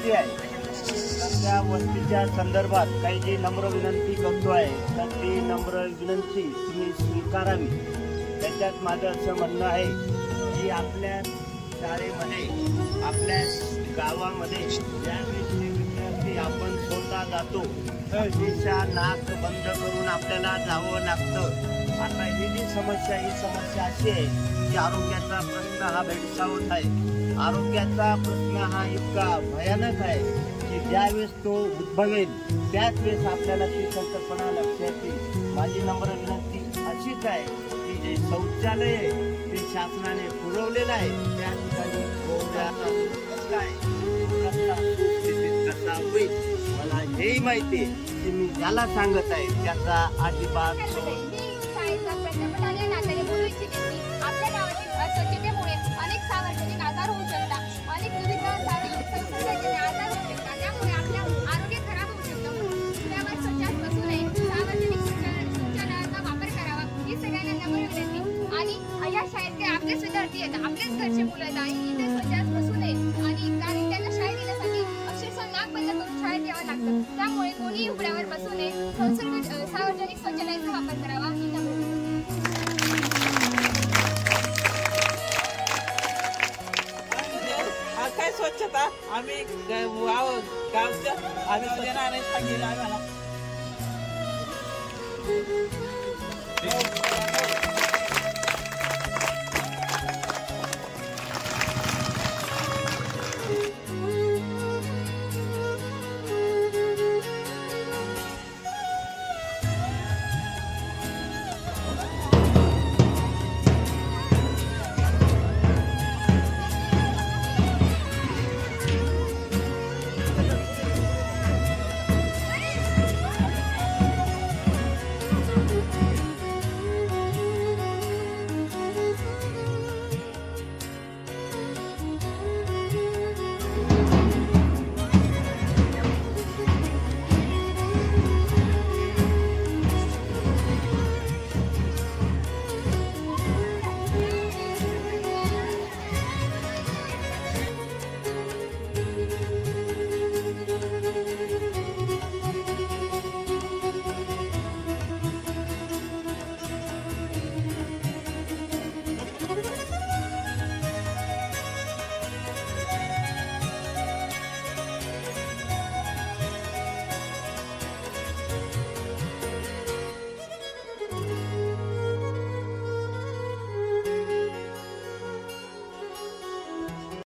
वस्ती आहे, तर त्या वस्तीच्या संदर्भात काही जी नम्र विनंती करतो आहे, तर ती नम्र विनंती तुम्ही स्वीकारावी. त्याच्यात माझं असं म्हणणं आहे की आपल्या शाळेमध्ये, आपल्या गावामध्ये ज्यावेळेस विद्यार्थी आपण स्वतः जातो दिशा नाक बंद करून आपल्याला जावं लागतं. आता ही जी समस्या, ही समस्या अशी आहे की आरोग्याचा प्रश्न हा भेडसावत आहे. आरोग्याचा प्रश्न हा इतका भयानक आहे की ज्यावेळेस तो उद्भवेल त्याच वेळेस आपल्याला ती संकल्पना लक्षात येईल. माझी नम्र विनंती अशीच आहे की जे शौचालय ते शासनाने पुरवलेलं आहे त्या ठिकाणी कसा होईल मला हेही माहिती आहे की मी ज्याला सांगत आहे त्याचा अजिबात आपल्या गावातील अस्वच्छतेमुळे अनेक सार्वजनिक आजार होऊ शकतात, अनेक विविध संसर्गजन्य आजार होऊ शकतात. त्यामुळे आपलं आरोग्य खराब होऊ शकतं. त्यावर स्वच्छता बसू नये, सार्वजनिक शौचालयाचा वापर करावा ही सगळ्यांना नम्र विनंती. आणि या शाळेत काही आपलेच विद्यार्थी येतात, आपलेच घरचे मुलं येतात आणि इथे स्वच्छता बसू नये. आणि कारण त्यांना शाळेत येण्यासाठी अक्षरशः नाक बंद करून शाळेत यावं लागतं. त्यामुळे कोणीही उघड्यावर बसू नये, सार्वजनिक शौचालयाचा वापर करावा ही नम्र विनंती. काय स्वच्छता आम्ही गावच्या आम्ही सांगितलं आम्हाला.